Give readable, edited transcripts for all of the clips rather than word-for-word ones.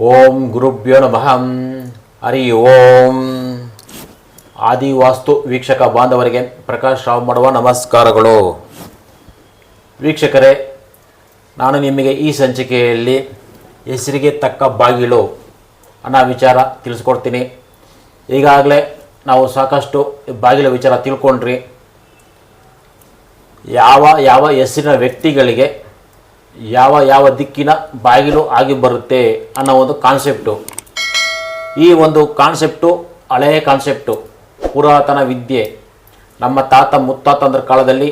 ಓಂ ಗುರುಭ್ಯೋ ನಮಃ. ಹರಿ ಓಂ. ಆದಿವಾಸ್ತು ವೀಕ್ಷಕ ಬಾಂಧವರಿಗೆ ಪ್ರಕಾಶ್ ರಾವ್ ಮಾಡುವ ನಮಸ್ಕಾರಗಳು. ವೀಕ್ಷಕರೇ, ನಾನು ನಿಮಗೆ ಈ ಸಂಚಿಕೆಯಲ್ಲಿ ಹೆಸರಿಗೆ ತಕ್ಕ ಬಾಗಿಲು ಅನ್ನೋ ವಿಚಾರ ತಿಳಿಸ್ಕೊಡ್ತೀನಿ. ಈಗಾಗಲೇ ನಾವು ಸಾಕಷ್ಟು ಬಾಗಿಲ ವಿಚಾರ ತಿಳ್ಕೊಂಡ್ರಿ. ಯಾವ ಯಾವ ಹೆಸರಿನ ವ್ಯಕ್ತಿಗಳಿಗೆ ಯಾವ ದಿಕ್ಕಿನ ಬಾಗಿಲು ಆಗಿ ಬರುತ್ತೆ ಅನ್ನೋ ಒಂದು ಕಾನ್ಸೆಪ್ಟು. ಈ ಒಂದು ಕಾನ್ಸೆಪ್ಟು ಹಳೆಯ ಕಾನ್ಸೆಪ್ಟು, ಪುರಾತನ ವಿದ್ಯೆ. ನಮ್ಮ ತಾತ ಮುತ್ತಾತಂದ್ರ ಕಾಲದಲ್ಲಿ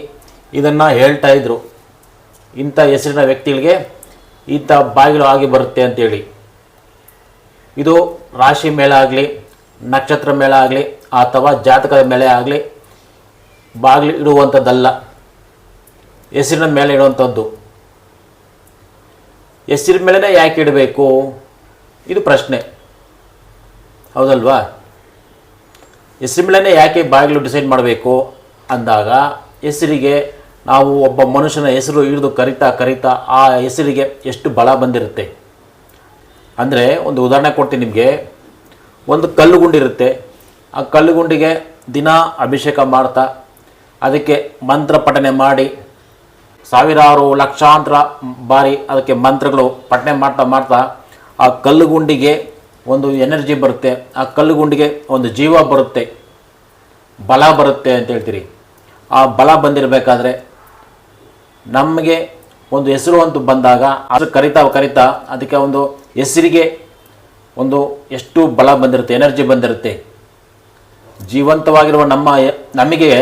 ಇದನ್ನು ಹೇಳ್ತಾ ಇದ್ರು, ಇಂಥ ಹೆಸರಿನ ವ್ಯಕ್ತಿಗಳಿಗೆ ಇಂಥ ಬಾಗಿಲು ಆಗಿ ಬರುತ್ತೆ ಅಂತೇಳಿ. ಇದು ರಾಶಿ ಮೇಲೆ ಆಗಲಿ, ನಕ್ಷತ್ರ ಮೇಲೆ ಆಗಲಿ, ಅಥವಾ ಜಾತಕದ ಮೇಲೆ ಆಗಲಿ ಬಾಗಿಲು ಇಡುವಂಥದ್ದಲ್ಲ, ಹೆಸರಿನ ಮೇಲೆ ಇಡುವಂಥದ್ದು. ಹೆಸರಿನ ಮೇಲೇ ಯಾಕೆ ಇಡಬೇಕು, ಇದು ಪ್ರಶ್ನೆ, ಹೌದಲ್ವಾ? ಹೆಸರಿನ ಮೇಲೇ ಯಾಕೆ ಬಾಗಿಲು ಡಿಸೈಡ್ ಮಾಡಬೇಕು ಅಂದಾಗ, ಹೆಸರಿಗೆ ನಾವು ಒಬ್ಬ ಮನುಷ್ಯನ ಹೆಸರು ಹಿಡಿದು ಕರಿತಾ ಆ ಹೆಸರಿಗೆ ಎಷ್ಟು ಬಲ ಬಂದಿರುತ್ತೆ ಅಂದರೆ, ಒಂದು ಉದಾಹರಣೆ ಕೊಡ್ತೀನಿ ನಿಮಗೆ. ಒಂದು ಕಲ್ಲುಗುಂಡಿರುತ್ತೆ, ಆ ಕಲ್ಲುಗುಂಡಿಗೆ ದಿನ ಅಭಿಷೇಕ ಮಾಡ್ತಾ ಅದಕ್ಕೆ ಮಂತ್ರ ಪಠನೆ ಮಾಡಿ ಸಾವಿರಾರು ಲಕ್ಷಾಂತರ ಬಾರಿ ಅದಕ್ಕೆ ಮಂತ್ರಗಳು ಪಠನೆ ಮಾಡ್ತಾ ಆ ಕಲ್ಲುಗುಂಡಿಗೆ ಒಂದು ಎನರ್ಜಿ ಬರುತ್ತೆ, ಆ ಕಲ್ಲುಗುಂಡಿಗೆ ಒಂದು ಜೀವ ಬರುತ್ತೆ, ಬಲ ಬರುತ್ತೆ ಅಂತ ಹೇಳ್ತೀರಿ. ಆ ಬಲ ಬಂದಿರಬೇಕಾದ್ರೆ ನಮಗೆ ಒಂದು ಹೆಸರು ಅಂತ ಬಂದಾಗ ಅದು ಕರಿತಾ ಅದಕ್ಕೆ ಒಂದು ಹೆಸರಿಗೆ ಒಂದು ಎಷ್ಟು ಬಲ ಬಂದಿರುತ್ತೆ, ಎನರ್ಜಿ ಬಂದಿರುತ್ತೆ. ಜೀವಂತವಾಗಿರುವ ನಮಗೆ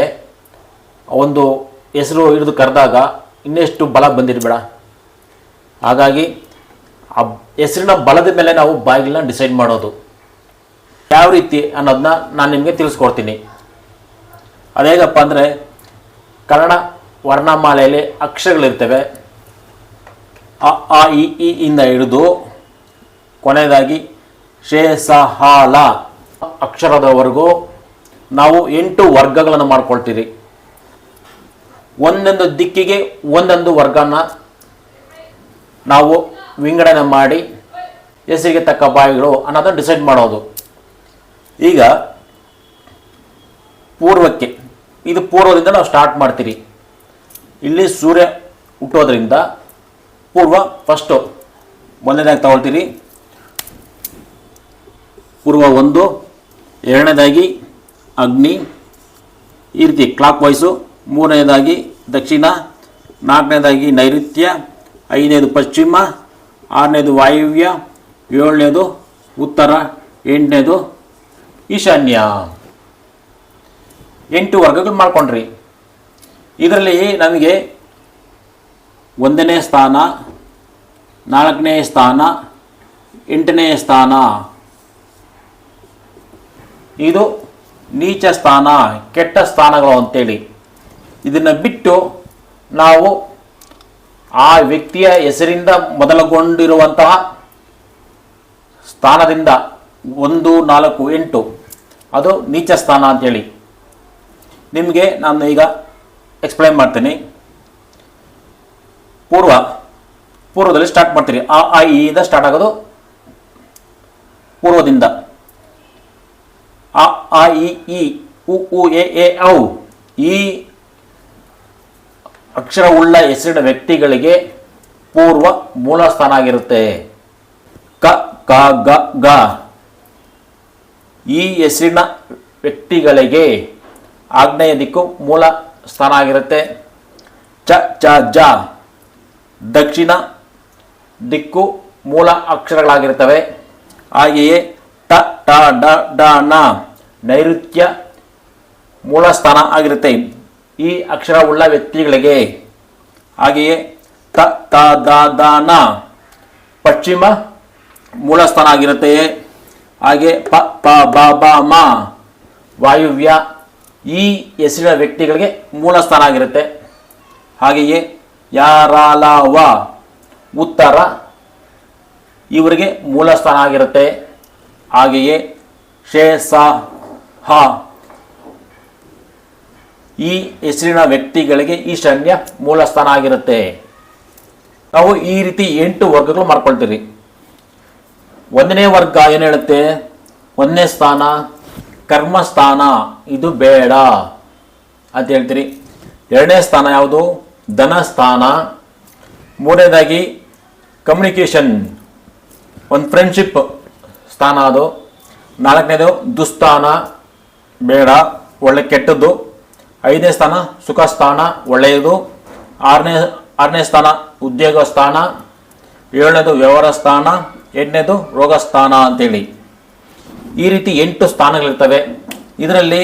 ಒಂದು ಹೆಸರು ಹಿಡಿದು ಕರೆದಾಗ ಇನ್ನೆಷ್ಟು ಬಲ ಬಂದಿರಬೇಡ. ಹಾಗಾಗಿ ಆ ಹೆಸರಿನ ಬಲದ ಮೇಲೆ ನಾವು ಬಾಗಿಲನ್ನ ಡಿಸೈಡ್ ಮಾಡೋದು ಯಾವ ರೀತಿ ಅನ್ನೋದನ್ನ ನಾನು ನಿಮಗೆ ತಿಳಿಸ್ಕೊಡ್ತೀನಿ. ಅದೇಗಪ್ಪ ಅಂದರೆ, ಕನ್ನಡ ವರ್ಣಮಾಲೆಯಲ್ಲಿ ಅಕ್ಷರಗಳಿರ್ತವೆ. ಅ ಆ ಇ ಇಂದ ಹಿಡಿದು ಕೊನೆಯದಾಗಿ ಶೇ ಸ ಹ ಲ ಅಕ್ಷರದವರೆಗೂ ನಾವು 8 ವರ್ಗಗಳನ್ನು ಮಾಡ್ಕೊಳ್ತೀರಿ. ಒಂದೊಂದು ದಿಕ್ಕಿಗೆ ಒಂದೊಂದು ವರ್ಗನ ನಾವು ವಿಂಗಡಣೆ ಮಾಡಿ ಹೆಸರಿಗೆ ತಕ್ಕ ಬಾಗಿಲು ಅನ್ನೋದನ್ನು ಡಿಸೈಡ್ ಮಾಡೋದು. ಈಗ ಪೂರ್ವಕ್ಕೆ, ಇದು ಪೂರ್ವದಿಂದ ನಾವು ಸ್ಟಾರ್ಟ್ ಮಾಡ್ತೀರಿ. ಇಲ್ಲಿ ಸೂರ್ಯ ಹುಟ್ಟೋದ್ರಿಂದ ಪೂರ್ವ ಫಸ್ಟು ಮೊದಲನೇದಾಗಿ ತಗೊಳ್ತೀರಿ. ಪೂರ್ವ 1, ಎರಡನೇದಾಗಿ ಅಗ್ನಿ, ಈ ರೀತಿ ಕ್ಲಾಕ್ ವೈಸು. ಮೂರನೇದಾಗಿ ದಕ್ಷಿಣ, ನಾಲ್ಕನೇದಾಗಿ ನೈಋತ್ಯ, 5ನೇದು ಪಶ್ಚಿಮ, 6ನೇದು ವಾಯುವ್ಯ, 7ನೇದು ಉತ್ತರ, 8ನೇದು ಈಶಾನ್ಯ. 8 ವರ್ಗಗಳು ಮಾಡ್ಕೊಂಡ್ರಿ. ಇದರಲ್ಲಿ ನಮಗೆ 1ನೇ ಸ್ಥಾನ, 4ನೇ ಸ್ಥಾನ, 8ನೇ ಸ್ಥಾನ ಇದು ನೀಚ ಸ್ಥಾನ, ಕೆಟ್ಟ ಸ್ಥಾನಗಳು ಅಂತೇಳಿ. ಇದನ್ನು ಬಿಟ್ಟು ನಾವು ಆ ವ್ಯಕ್ತಿಯ ಹೆಸರಿಂದ ಮೊದಲುಗೊಂಡಿರುವಂತಹ ಸ್ಥಾನದಿಂದ 1, 4, 8 ಅದು ನೀಚ ಸ್ಥಾನ ಅಂತೇಳಿ ನಿಮಗೆ ನಾನು ಈಗ ಎಕ್ಸ್ಪ್ಲೈನ್ ಮಾಡ್ತೀನಿ. ಪೂರ್ವದಲ್ಲಿ ಸ್ಟಾರ್ಟ್ ಮಾಡ್ತೀರಿ. ಆ ಆ ಇ ಇಂದ ಸ್ಟಾರ್ಟ್ ಆಗೋದು ಪೂರ್ವದಿಂದ. ಅ ಆ ಇ ಉ ಎ ಔ ಈ ಅಕ್ಷರವುಳ್ಳ ಹೆಸರಿನ ವ್ಯಕ್ತಿಗಳಿಗೆ ಪೂರ್ವ ಮೂಲ ಸ್ಥಾನ ಆಗಿರುತ್ತೆ. ಕ ಕ ಗ ಗ ಈ ಹೆಸರಿನ ವ್ಯಕ್ತಿಗಳಿಗೆ ಆಗ್ನೇಯ ದಿಕ್ಕು ಮೂಲ ಸ್ಥಾನ ಆಗಿರುತ್ತೆ. ಚ ಚ ಜ ದಕ್ಷಿಣ ದಿಕ್ಕು ಮೂಲ ಅಕ್ಷರಗಳಾಗಿರ್ತವೆ. ಹಾಗೆಯೇ ಟ ಟ ಡ ಡ ನ ನೈಋತ್ಯ ಮೂಲ ಸ್ಥಾನ ಆಗಿರುತ್ತೆ ಈ ಅಕ್ಷರವುಳ್ಳ ವ್ಯಕ್ತಿಗಳಿಗೆ. ಹಾಗೆಯೇ ತ ತ ದ ದ ನ ಪಶ್ಚಿಮ ಮೂಲ ಸ್ಥಾನ ಆಗಿರುತ್ತೆ. ಹಾಗೆ ಪ ಪ ಬ ಬ ಮ ವಾಯುವ್ಯ ಈ ಹೆಸರಿನ ವ್ಯಕ್ತಿಗಳಿಗೆ ಮೂಲ ಸ್ಥಾನ ಆಗಿರುತ್ತೆ. ಹಾಗೆಯೇ ಯ ರ ಲ ವ ಉತ್ತರ ಇವರಿಗೆ ಮೂಲ ಸ್ಥಾನ ಆಗಿರುತ್ತೆ. ಹಾಗೆಯೇ ಶೇ ಸ ಹ ಈ ಹೆಸರಿನ ವ್ಯಕ್ತಿಗಳಿಗೆ ಈಶಾನ್ಯ ಮೂಲ ಸ್ಥಾನ ಆಗಿರುತ್ತೆ. ನಾವು ಈ ರೀತಿ 8 ವರ್ಗಗಳು ಮಾಡ್ಕೊಳ್ತೀರಿ. ಒಂದನೇ ವರ್ಗ ಏನು ಹೇಳುತ್ತೆ? ಒಂದನೇ ಸ್ಥಾನ ಕರ್ಮಸ್ಥಾನ, ಇದು ಬೇಡ ಅಂತ ಹೇಳ್ತೀರಿ. ಎರಡನೇ ಸ್ಥಾನ ಯಾವುದು? ಧನಸ್ಥಾನ. ಮೂರನೇದಾಗಿ ಕಮ್ಯುನಿಕೇಷನ್, ಒಂದು ಫ್ರೆಂಡ್ಶಿಪ್ ಸ್ಥಾನ ಅದು. ನಾಲ್ಕನೇದು ದುಸ್ಥಾನ, ಬೇಡ, ಒಳ್ಳೆ ಕೆಟ್ಟದ್ದು. ಐದನೇ ಸ್ಥಾನ ಸುಖ ಸ್ಥಾನ, ಒಳ್ಳೆಯದು. ಆರನೇ ಸ್ಥಾನ ಉದ್ಯೋಗ ಸ್ಥಾನ. ಏಳನೇದು ವ್ಯವಹಾರ ಸ್ಥಾನ. ಎಂಟನೇದು ರೋಗ ಸ್ಥಾನ ಅಂತೇಳಿ ಈ ರೀತಿ 8 ಸ್ಥಾನಗಳಿರ್ತವೆ. ಇದರಲ್ಲಿ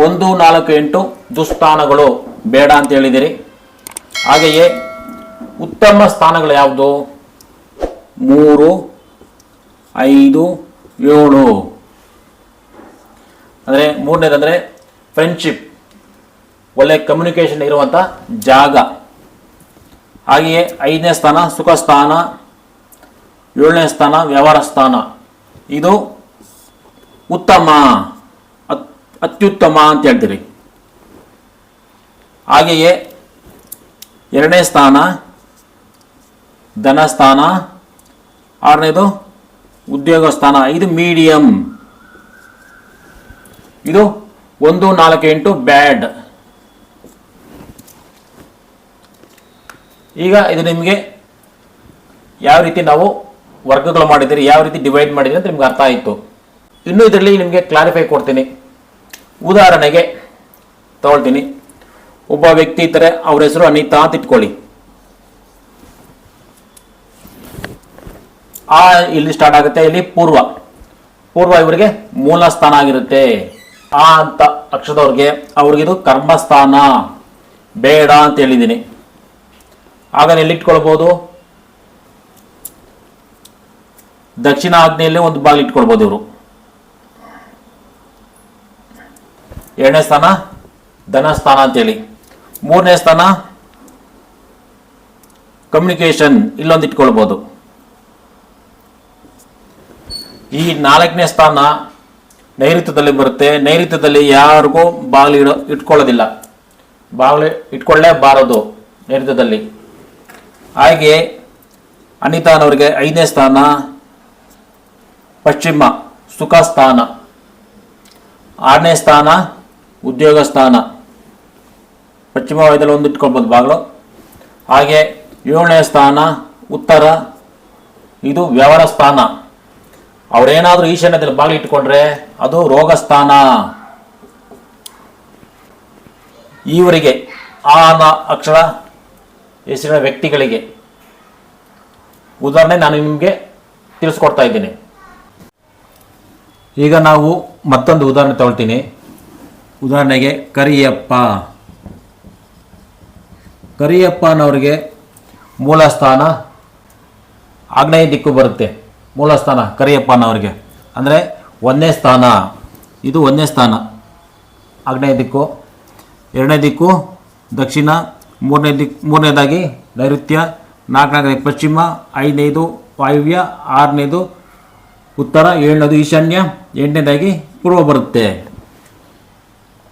1, 4, 8 ದುಸ್ಥಾನಗಳು ಬೇಡ ಅಂತ ಹೇಳಿದಿರಿ. ಹಾಗೆಯೇ ಉತ್ತಮ ಸ್ಥಾನಗಳು ಯಾವುದು? 3, 5, 7. ಅಂದರೆ ಮೂರನೇದಂದರೆ ಫ್ರೆಂಡ್ಶಿಪ್, ಒಳ್ಳೆ ಕಮ್ಯುನಿಕೇಷನ್ ಇರುವಂಥ ಜಾಗ. ಹಾಗೆಯೇ 5ನೇ ಸ್ಥಾನ ಸುಖ ಸ್ಥಾನ. 7ನೇ ಸ್ಥಾನ ವ್ಯವಹಾರ ಸ್ಥಾನ. ಇದು ಉತ್ತಮ, ಅತ್ಯುತ್ತಮ ಅಂತ ಹೇಳ್ತೀರಿ. ಹಾಗೆಯೇ 2ನೇ ಸ್ಥಾನ ಧನಸ್ಥಾನ. 6ನೇದು ಉದ್ಯೋಗ ಸ್ಥಾನ, ಇದು ಮೀಡಿಯಂ. ಇದು 1, 4, 8 ಬ್ಯಾಡ್. ಈಗ ಇದು ನಿಮಗೆ ಯಾವ ರೀತಿ ನಾವು ವರ್ಗಗಳು ಮಾಡಿದ್ದೀರಿ, ಯಾವ ರೀತಿ ಡಿವೈಡ್ ಮಾಡಿದ್ದೀರಿ ಅಂತ ನಿಮ್ಗೆ ಅರ್ಥ ಆಯಿತು. ಇನ್ನೂ ಇದರಲ್ಲಿ ನಿಮಗೆ ಕ್ಲಾರಿಫೈ ಕೊಡ್ತೀನಿ. ಉದಾಹರಣೆಗೆ ತಗೊಳ್ತೀನಿ. ಒಬ್ಬ ವ್ಯಕ್ತಿ ಇದ್ದರೆ ಅವ್ರ ಹೆಸರು ಅನಿತಾ ಅಂತ ಇಟ್ಕೊಳ್ಳಿ. ಆ ಇಲ್ಲಿ ಸ್ಟಾರ್ಟ್ ಆಗುತ್ತೆ, ಇಲ್ಲಿ ಪೂರ್ವ. ಪೂರ್ವ ಇವರಿಗೆ ಮೂಲ ಸ್ಥಾನ ಆಗಿರುತ್ತೆ. ಆ ಅಂತ ಅಕ್ಷರದವ್ರಿಗೆ ಅವ್ರಿಗಿದು ಕರ್ಮಸ್ಥಾನ, ಬೇಡ ಅಂತ ಹೇಳಿದ್ದೀನಿ. ಆಗ ಎಲ್ಲಿಟ್ಕೊಳ್ಬೋದು? ದಕ್ಷಿಣ ಆಗ್ನೇಯಲ್ಲೇ ಒಂದು ಬಾಗಿಲು ಇಟ್ಕೊಳ್ಬೋದು ಇವರು. 2ನೇ ಸ್ಥಾನ ಧನಸ್ಥಾನ ಅಂತೇಳಿ. 3ನೇ ಸ್ಥಾನ ಕಮ್ಯುನಿಕೇಷನ್, ಇಲ್ಲೊಂದು ಇಟ್ಕೊಳ್ಬೋದು. ಈ 4ನೇ ಸ್ಥಾನ ನೈಋತ್ಯದಲ್ಲಿ ಬರುತ್ತೆ. ನೈಋತ್ಯದಲ್ಲಿ ಯಾರಿಗೂ ಬಾಗಿಲು ಇಟ್ಕೊಳ್ಳೋದಿಲ್ಲ, ಬಾಗಿಲು ಇಟ್ಕೊಳ್ಳೇಬಾರದು ನೈಋತ್ಯದಲ್ಲಿ. ಹಾಗೆ ಅನಿತಾನವರಿಗೆ 5ನೇ ಸ್ಥಾನ ಪಶ್ಚಿಮ ಸುಖ ಸ್ಥಾನ. 6ನೇ ಸ್ಥಾನ ಉದ್ಯೋಗ ಸ್ಥಾನ, ಪಶ್ಚಿಮ ವಾಯುದಲ್ಲಿ ಒಂದು ಇಟ್ಕೊಳ್ಬೋದು ಬಾಗಿಲು. ಹಾಗೆ 7ನೇ ಸ್ಥಾನ ಉತ್ತರ, ಇದು ವ್ಯವಹಾರ ಸ್ಥಾನ. ಅವರೇನಾದರೂ ಈಶಾನ್ಯದಲ್ಲಿ ಬಾಗಿಲು ಇಟ್ಕೊಂಡ್ರೆ ಅದು ರೋಗ ಸ್ಥಾನ. ಇವರಿಗೆ ಆ ಅಕ್ಷರ ಹೆಸರಿನ ವ್ಯಕ್ತಿಗಳಿಗೆ ಉದಾಹರಣೆ ನಾನು ನಿಮಗೆ ತಿಳಿಸ್ಕೊಡ್ತಾ ಇದ್ದೀನಿ. ಈಗ ನಾವು ಮತ್ತೊಂದು ಉದಾಹರಣೆ ತಗೊಳ್ತೀನಿ. ಉದಾಹರಣೆಗೆ ಕರಿಯಪ್ಪ. ಕರಿಯಪ್ಪನವರಿಗೆ ಮೂಲ ಸ್ಥಾನ ಆಗ್ನೇಯ ದಿಕ್ಕು ಬರುತ್ತೆ. ಮೂಲ ಸ್ಥಾನ ಕರಿಯಪ್ಪನವರಿಗೆ ಅಂದರೆ 1ನೇ ಸ್ಥಾನ, ಇದು 1ನೇ ಸ್ಥಾನ ಆಗ್ನೇಯ ದಿಕ್ಕು. 2ನೇ ದಿಕ್ಕು ದಕ್ಷಿಣ. 3ನೇದಾಗಿ ನೈಋತ್ಯ. 4ನೇದಾಗಿ ಪಶ್ಚಿಮ. 5ನೇದು ವಾಯುವ್ಯ. 6ನೇದು ಉತ್ತರ. 7ನೇದು ಈಶಾನ್ಯ. 8ನೇದಾಗಿ ಪೂರ್ವ ಬರುತ್ತೆ.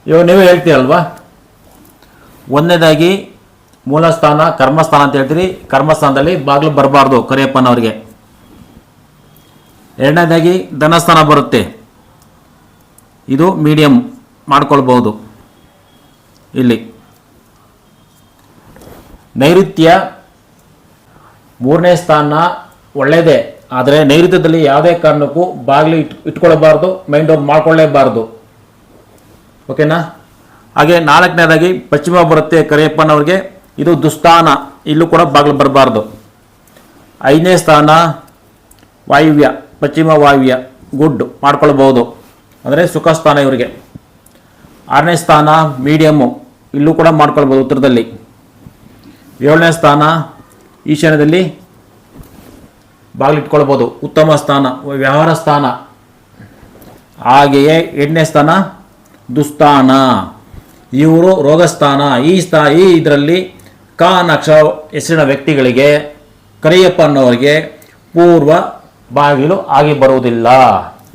ಇವಾಗ ನೀವೇ ಹೇಳ್ತೀರಲ್ವಾ, 1ನೇದಾಗಿ ಮೂಲ ಸ್ಥಾನ ಕರ್ಮಸ್ಥಾನ ಅಂತ ಹೇಳ್ತೀರಿ. ಕರ್ಮಸ್ಥಾನದಲ್ಲಿ ಬಾಗಿಲು ಬರಬಾರ್ದು ಕರಿಯಪ್ಪನವರಿಗೆ. 2ನೇದಾಗಿ ಧನಸ್ಥಾನ ಬರುತ್ತೆ, ಇದು ಮೀಡಿಯಂ ಮಾಡ್ಕೊಳ್ಬಹುದು. ಇಲ್ಲಿ ನೈಋತ್ಯ 3ನೇ ಸ್ಥಾನ ಒಳ್ಳೆಯದೇ, ಆದರೆ ನೈಋತ್ಯದಲ್ಲಿ ಯಾವುದೇ ಕಾರಣಕ್ಕೂ ಬಾಗಿಲು ಇಟ್ಕೊಳ್ಳಬಾರ್ದು, ಮೈಂಡ್ ಔಟ್ ಮಾಡ್ಕೊಳ್ಳೇಬಾರ್ದು. ಓಕೆನಾ? ಹಾಗೆ 4ನೇದಾಗಿ ಪಶ್ಚಿಮ ಬರುತ್ತೆ ಕರಿಯಪ್ಪನವ್ರಿಗೆ, ಇದು ದುಸ್ಥಾನ, ಇಲ್ಲೂ ಕೂಡ ಬಾಗಿಲು ಬರಬಾರ್ದು. 5ನೇ ಸ್ಥಾನ ವಾಯುವ್ಯ, ಪಶ್ಚಿಮ ವಾಯುವ್ಯ, ಗುಡ್ ಮಾಡ್ಕೊಳ್ಬಹುದು, ಅಂದರೆ ಸುಖ ಸ್ಥಾನ ಇವರಿಗೆ. 6ನೇ ಸ್ಥಾನ ಮೀಡಿಯಮ್ಮು, ಇಲ್ಲೂ ಕೂಡ ಮಾಡ್ಕೊಳ್ಬೋದು ಉತ್ತರದಲ್ಲಿ. 7ನೇ ಸ್ಥಾನ ಈಶಾನ್ಯದಲ್ಲಿ ಬಾಗಿಲು ಇಟ್ಕೊಳ್ಬೋದು, ಉತ್ತಮ ಸ್ಥಾನ, ವ್ಯವಹಾರ ಸ್ಥಾನ. ಹಾಗೆಯೇ 8ನೇ ಸ್ಥಾನ ದುಸ್ಥಾನ, ಇವರು ರೋಗಸ್ಥಾನ. ಈ ಇದರಲ್ಲಿ ಕ ಅಕ್ಷರ ಹೆಸರಿನ ವ್ಯಕ್ತಿಗಳಿಗೆ ಕರಿಯಪ್ಪನವರಿಗೆ ಪೂರ್ವ ಬಾಗಿಲು ಆಗಿ ಬರುವುದಿಲ್ಲ,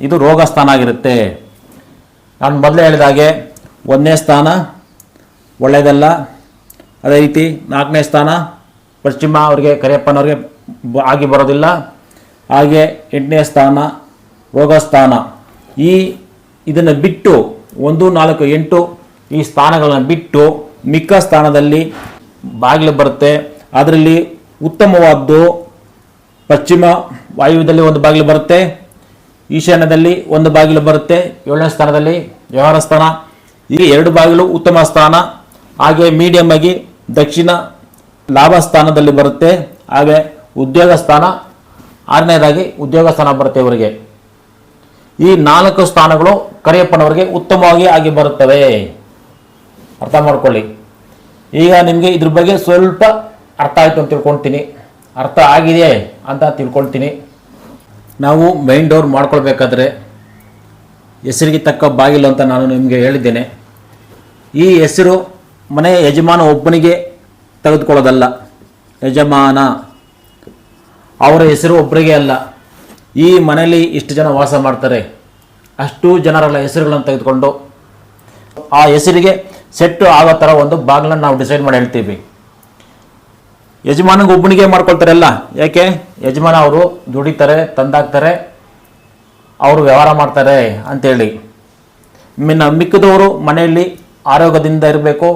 ಇದು ರೋಗಸ್ಥಾನ ಆಗಿರುತ್ತೆ. ನಾನು ಮೊದಲೇ ಹೇಳಿದಾಗೆ 1ನೇ ಸ್ಥಾನ ಒಳ್ಳೆಯದಲ್ಲ. ಅದೇ ರೀತಿ 4ನೇ ಸ್ಥಾನ ಪಶ್ಚಿಮ ಅವರಿಗೆ ಕರಿಯಪ್ಪನವ್ರಿಗೆ ಆಗಿ ಬರೋದಿಲ್ಲ. ಹಾಗೆ 8ನೇ ಸ್ಥಾನ ರೋಗಸ್ಥಾನ. ಇದನ್ನು ಬಿಟ್ಟು 1, 4, 8 ಈ ಸ್ಥಾನಗಳನ್ನು ಬಿಟ್ಟು ಮಿಕ್ಕ ಸ್ಥಾನದಲ್ಲಿ ಬಾಗಿಲು ಬರುತ್ತೆ. ಅದರಲ್ಲಿ ಉತ್ತಮವಾದ್ದು ಪಶ್ಚಿಮ ವಾಯುವ್ಯದಲ್ಲಿ ಒಂದು ಬಾಗಿಲು ಬರುತ್ತೆ, ಈಶಾನ್ಯದಲ್ಲಿ ಒಂದು ಬಾಗಿಲು ಬರುತ್ತೆ, 7ನೇ ಸ್ಥಾನದಲ್ಲಿ ವ್ಯವಹಾರ ಸ್ಥಾನ. ಈ 2 ಬಾಗಿಲು ಉತ್ತಮ ಸ್ಥಾನ. ಹಾಗೆ ಮೀಡಿಯಮ್ ಆಗಿ ದಕ್ಷಿಣ ಲಾಭ ಸ್ಥಾನದಲ್ಲಿ ಬರುತ್ತೆ. ಹಾಗೆ ಉದ್ಯೋಗ ಸ್ಥಾನ 6ನೇದಾಗಿ ಉದ್ಯೋಗ ಸ್ಥಾನ ಬರುತ್ತೆ ಇವರಿಗೆ. ಈ 4 ಸ್ಥಾನಗಳು ಕರಿಯಪ್ಪನವರಿಗೆ ಉತ್ತಮವಾಗಿ ಆಗಿ ಬರುತ್ತವೆ. ಅರ್ಥ ಮಾಡ್ಕೊಳ್ಳಿ. ಈಗ ನಿಮಗೆ ಇದ್ರ ಬಗ್ಗೆ ಸ್ವಲ್ಪ ಅರ್ಥ ಆಯಿತು ಅಂತ ತಿಳ್ಕೊಳ್ತೀನಿ, ಅರ್ಥ ಆಗಿದೆ ಅಂತ ತಿಳ್ಕೊಳ್ತೀನಿ. ನಾವು ಮೈನ್ ಡೋರ್ ಮಾಡ್ಕೊಳ್ಬೇಕಾದ್ರೆ ಹೆಸರಿಗೆ ತಕ್ಕ ಬಾಗಿಲು ಅಂತ ನಾನು ನಿಮಗೆ ಹೇಳಿದ್ದೇನೆ. ಈ ಹೆಸರು ಮನೆಯ ಯಜಮಾನ ಒಬ್ಬನಿಗೆ ತೆಗೆದುಕೊಳ್ಳೋದಲ್ಲ. ಯಜಮಾನ ಅವರ ಹೆಸರು ಒಬ್ಬರಿಗೆ ಅಲ್ಲ. ಈ ಮನೆಯಲ್ಲಿ ಇಷ್ಟು ಜನ ವಾಸ ಮಾಡ್ತಾರೆ, ಅಷ್ಟು ಜನರ ಹೆಸರುಗಳನ್ನು ತೆಗೆದುಕೊಂಡು ಆ ಹೆಸರಿಗೆ ಸೆಟ್ಟು ಆಗೋ ಥರ ಒಂದು ಬಾಗಿಲನ್ನು ನಾವು ಡಿಸೈಡ್ ಮಾಡಿ ಹೇಳ್ತೀವಿ. ಯಜಮಾನಿಗೆ ಒಬ್ಬನಿಗೆ ಮಾಡ್ಕೊಳ್ತಾರಲ್ಲ, ಯಾಕೆ? ಯಜಮಾನ ಅವರು ದುಡಿತಾರೆ, ತಂದಾಕ್ತಾರೆ, ಅವರು ವ್ಯವಹಾರ ಮಾಡ್ತಾರೆ ಅಂಥೇಳಿ. ಮಿಕ್ಕಿದವರು ಮನೆಯಲ್ಲಿ ಆರೋಗ್ಯದಿಂದ ಇರಬೇಕು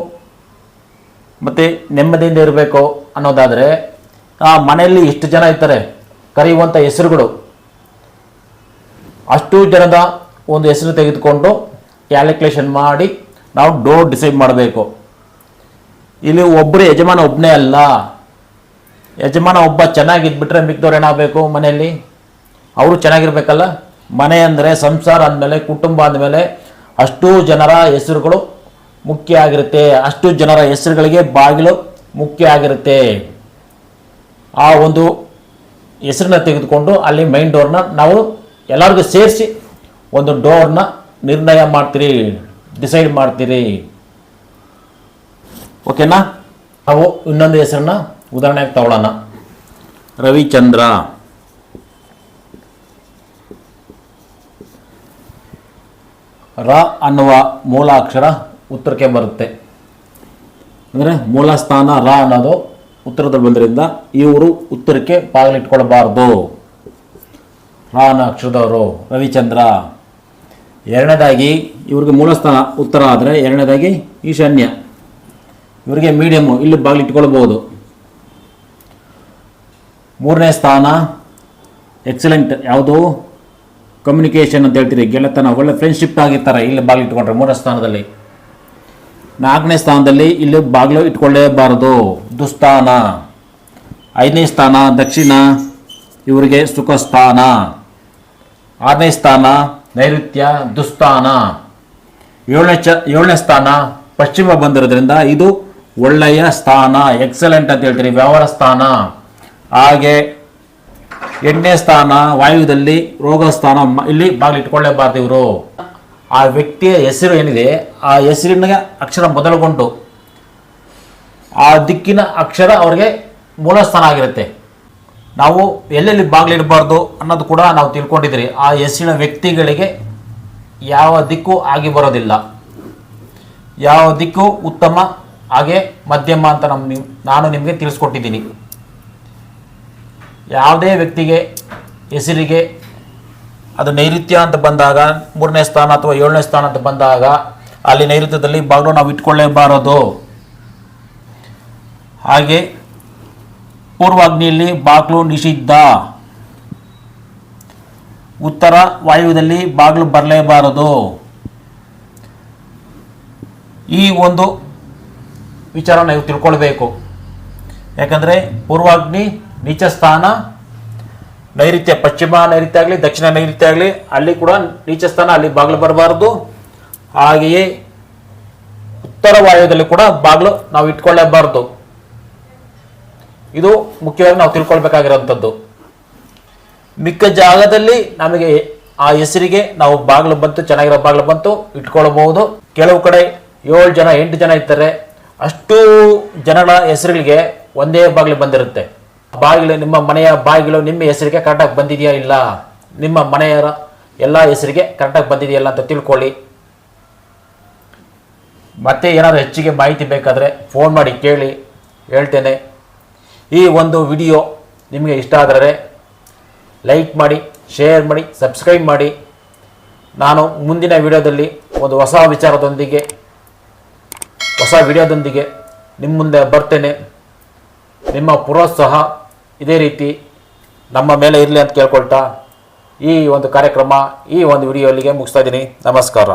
ಮತ್ತು ನೆಮ್ಮದಿಯಿಂದ ಇರಬೇಕು ಅನ್ನೋದಾದರೆ ಆ ಮನೆಯಲ್ಲಿ ಇಷ್ಟು ಜನ ಇರ್ತಾರೆ ಕರೆಯುವಂಥ ಹೆಸರುಗಳು, ಅಷ್ಟು ಜನದ ಒಂದು ಹೆಸರು ತೆಗೆದುಕೊಂಡು ಕ್ಯಾಲ್ಕುಲೇಷನ್ ಮಾಡಿ ನಾವು ಡೋರ್ ಡಿಸೈಡ್ ಮಾಡಬೇಕು. ಇಲ್ಲಿ ಒಬ್ಬರು ಯಜಮಾನ ಒಬ್ಬನೇ ಅಲ್ಲ. ಯಜಮಾನ ಒಬ್ಬ ಚೆನ್ನಾಗಿದ್ಬಿಟ್ರೆ ಮಿಕ್ದವ್ರು ಏನಾಗಬೇಕು? ಮನೆಯಲ್ಲಿ ಅವರು ಚೆನ್ನಾಗಿರ್ಬೇಕಲ್ಲ. ಮನೆ ಅಂದರೆ ಸಂಸಾರ ಅಂದಮೇಲೆ, ಕುಟುಂಬ ಅಂದಮೇಲೆ ಅಷ್ಟು ಜನರ ಹೆಸರುಗಳು ಮುಖ್ಯ ಆಗಿರುತ್ತೆ. ಅಷ್ಟು ಜನರ ಹೆಸರುಗಳಿಗೆ ಬಾಗಿಲು ಮುಖ್ಯ ಆಗಿರುತ್ತೆ. ಆ ಒಂದು ಹೆಸರನ್ನ ತೆಗೆದುಕೊಂಡು ಅಲ್ಲಿ ಮೈನ್ ಡೋರ್ನ ನಾವು ಎಲ್ಲರಿಗೂ ಸೇರಿಸಿ ಒಂದು ಡೋರ್ನ ನಿರ್ಣಯ ಮಾಡ್ತೀರಿ, ಡಿಸೈಡ್ ಮಾಡ್ತೀರಿ. ಓಕೆನಾ? ನಾವು ಇನ್ನೊಂದು ಹೆಸರನ್ನ ಉದಾಹರಣೆಗೆ ತಗೊಳ್ಳೋಣ. ರವಿಚಂದ್ರ. ರ ಅನ್ನುವ ಮೂಲ ಅಕ್ಷರ ಉತ್ತರಕ್ಕೆ ಬರುತ್ತೆ. ಅಂದರೆ ಮೂಲ ಸ್ಥಾನ ರ ಅನ್ನೋದು ಉತ್ತರದಲ್ಲಿ ಬಂದ್ರಿಂದ ಇವರು ಉತ್ತರಕ್ಕೆ ಬಾಗಿಲಿಟ್ಕೊಳ್ಬಾರ್ದು. ರ ಅನ್ನೋ ಅಕ್ಷರದವರು ರವಿಚಂದ್ರ. ಎರಡನೇದಾಗಿ ಇವ್ರಿಗೆ ಮೂಲಸ್ಥಾನ ಉತ್ತರ ಆದರೆ ಎರಡನೇದಾಗಿ ಈಶಾನ್ಯ, ಇವರಿಗೆ ಮೀಡಿಯಮ್ಮು, ಇಲ್ಲಿ ಬಾಗಿಲಿಟ್ಕೊಳ್ಬೋದು. ಮೂರನೇ ಸ್ಥಾನ ಎಕ್ಸಲೆಂಟ್, ಯಾವುದು? ಕಮ್ಯುನಿಕೇಷನ್ ಅಂತ ಹೇಳ್ತೀರಿ, ಗೆಳೆತನ, ಒಳ್ಳೆ ಫ್ರೆಂಡ್ಶಿಪ್ ಆಗಿರ್ತಾರೆ, ಇಲ್ಲಿ ಬಾಗಿಲು ಇಟ್ಕೊಂಡ್ರೆ ಮೂರನೇ ಸ್ಥಾನದಲ್ಲಿ. ನಾಲ್ಕನೇ ಸ್ಥಾನದಲ್ಲಿ ಇಲ್ಲಿ ಬಾಗಿಲು ಇಟ್ಕೊಳ್ಳೇಬಾರದು, ದುಸ್ಥಾನ. ಐದನೇ ಸ್ಥಾನ ದಕ್ಷಿಣ, ಇವರಿಗೆ ಸುಖ ಸ್ಥಾನ. ಆರನೇ ಸ್ಥಾನ ನೈಋತ್ಯ, ದುಸ್ಥಾನ. ಏಳನೇ ಸ್ಥಾನ ಪಶ್ಚಿಮ ಬಂದಿರೋದ್ರಿಂದ ಇದು ಒಳ್ಳೆಯ ಸ್ಥಾನ, ಎಕ್ಸಲೆಂಟ್ ಅಂತ ಹೇಳ್ತೀರಿ, ವ್ಯವಹಾರ ಸ್ಥಾನ. ಹಾಗೆ 8ನೇ ಸ್ಥಾನ ವಾಯುವ್ಯದಲ್ಲಿ ರೋಗ ಸ್ಥಾನ, ಇಲ್ಲಿ ಬಾಗಿಲು ಇಟ್ಕೊಳ್ಳೇಬಾರ್ದು ಇವರು. ಆ ವ್ಯಕ್ತಿಯ ಹೆಸರು ಏನಿದೆ ಆ ಹೆಸರಿನ ಅಕ್ಷರ ಮೊದಲುಗೊಂಡು ಆ ದಿಕ್ಕಿನ ಅಕ್ಷರ ಅವ್ರಿಗೆ ಮೂಲ ಸ್ಥಾನ ಆಗಿರುತ್ತೆ. ನಾವು ಎಲ್ಲೆಲ್ಲಿ ಬಾಗಿಲಿಡಬಾರ್ದು ಅನ್ನೋದು ಕೂಡ ನಾವು ತಿಳ್ಕೊಂಡಿದ್ದೀರಿ. ಆ ಹೆಸರಿನ ವ್ಯಕ್ತಿಗಳಿಗೆ ಯಾವ ದಿಕ್ಕು ಆಗಿ ಬರೋದಿಲ್ಲ, ಯಾವ ದಿಕ್ಕು ಉತ್ತಮ ಹಾಗೆ ಮಧ್ಯಮ ಅಂತ ನಾನು ನಿಮಗೆ ತಿಳಿಸ್ಕೊಟ್ಟಿದ್ದೀನಿ. ಯಾವುದೇ ವ್ಯಕ್ತಿಗೆ ಹೆಸರಿಗೆ ಅದು ನೈಋತ್ಯ ಅಂತ ಬಂದಾಗ, ಮೂರನೇ ಸ್ಥಾನ ಅಥವಾ 7ನೇ ಸ್ಥಾನ ಅಂತ ಬಂದಾಗ ಅಲ್ಲಿ ನೈಋತ್ಯದಲ್ಲಿ ಬಾಗಿಲು ನಾವು ಇಟ್ಕೊಳ್ಳೇಬಾರದು. ಹಾಗೆ ಪೂರ್ವಾಗ್ನಿಯಲ್ಲಿ ಬಾಗಿಲು ನಿಷಿದ್ಧ. ಉತ್ತರ ವಾಯುವ್ಯದಲ್ಲಿ ಬಾಗಿಲು ಬರಲೇಬಾರದು. ಈ ಒಂದು ವಿಚಾರ ನೀವು ತಿಳ್ಕೊಳ್ಬೇಕು. ಯಾಕಂದರೆ ಪೂರ್ವಾಗ್ನಿ ನೀಚ ಸ್ಥಾನ, ನೈಋತ್ಯ, ಪಶ್ಚಿಮ ನೈಋತ್ಯ ಆಗಲಿ ದಕ್ಷಿಣ ನೈಋತ್ಯ ಆಗಲಿ ಅಲ್ಲಿ ಕೂಡ ನೀಚ ಸ್ಥಾನ, ಅಲ್ಲಿ ಬಾಗಿಲು ಬರಬಾರದು. ಹಾಗೆಯೇ ಉತ್ತರ ವಾಯುವ್ಯದಲ್ಲಿ ಕೂಡ ಬಾಗಿಲು ನಾವು ಇಟ್ಕೊಳ್ಳೇಬಾರದು. ಇದು ಮುಖ್ಯವಾಗಿ ನಾವು ತಿಳ್ಕೊಳ್ಬೇಕಾಗಿರೋಂಥದ್ದು. ಮಿಕ್ಕ ಜಾಗದಲ್ಲಿ ನಮಗೆ ಆ ಹೆಸರಿಗೆ ನಾವು ಬಾಗಿಲು ಬಂತು, ಚೆನ್ನಾಗಿರೋ ಬಾಗಿಲು ಬಂತು ಇಟ್ಕೊಳ್ಬಹುದು. ಕೆಲವು ಕಡೆ 7 ಜನ 8 ಜನ ಇರ್ತಾರೆ, ಅಷ್ಟು ಜನಗಳ ಹೆಸರುಗಳಿಗೆ ಒಂದೇ ಬಾಗಿಲು ಬಂದಿರುತ್ತೆ. ಬಾಗಿಲು, ನಿಮ್ಮ ಮನೆಯ ಬಾಗಿಲು ನಿಮ್ಮ ಹೆಸರಿಗೆ ಕರೆಕ್ಟಾಗಿ ಬಂದಿದೆಯಾ ಇಲ್ಲ, ನಿಮ್ಮ ಮನೆಯವರ ಎಲ್ಲ ಹೆಸರಿಗೆ ಕರೆಕ್ಟಾಗಿ ಬಂದಿದೆಯಲ್ಲ ಅಂತ ತಿಳ್ಕೊಳ್ಳಿ. ಮತ್ತೆ ಏನಾದರೂ ಹೆಚ್ಚಿಗೆ ಮಾಹಿತಿ ಬೇಕಾದರೆ ಫೋನ್ ಮಾಡಿ ಕೇಳಿ, ಹೇಳ್ತೇನೆ. ಈ ಒಂದು ವಿಡಿಯೋ ನಿಮಗೆ ಇಷ್ಟ ಆದರೆ ಲೈಕ್ ಮಾಡಿ, ಶೇರ್ ಮಾಡಿ, ಸಬ್ಸ್ಕ್ರೈಬ್ ಮಾಡಿ. ನಾನು ಮುಂದಿನ ವಿಡಿಯೋದಲ್ಲಿ ಒಂದು ಹೊಸ ವಿಚಾರದೊಂದಿಗೆ, ಹೊಸ ವಿಡಿಯೋದೊಂದಿಗೆ ನಿಮ್ಮ ಮುಂದೆ ಬರ್ತೇನೆ. ನಿಮ್ಮ ಪ್ರೋತ್ಸಾಹ ಇದೇ ರೀತಿ ನಮ್ಮ ಮೇಲೆ ಇರಲಿ ಅಂತ ಕೇಳ್ಕೊಳ್ತಾ ಈ ಒಂದು ಕಾರ್ಯಕ್ರಮ, ಈ ಒಂದು ವಿಡಿಯೋ ಅಲ್ಲಿಗೆ ಮುಗಿಸ್ತಾ ಇದ್ದೀನಿ. ನಮಸ್ಕಾರ.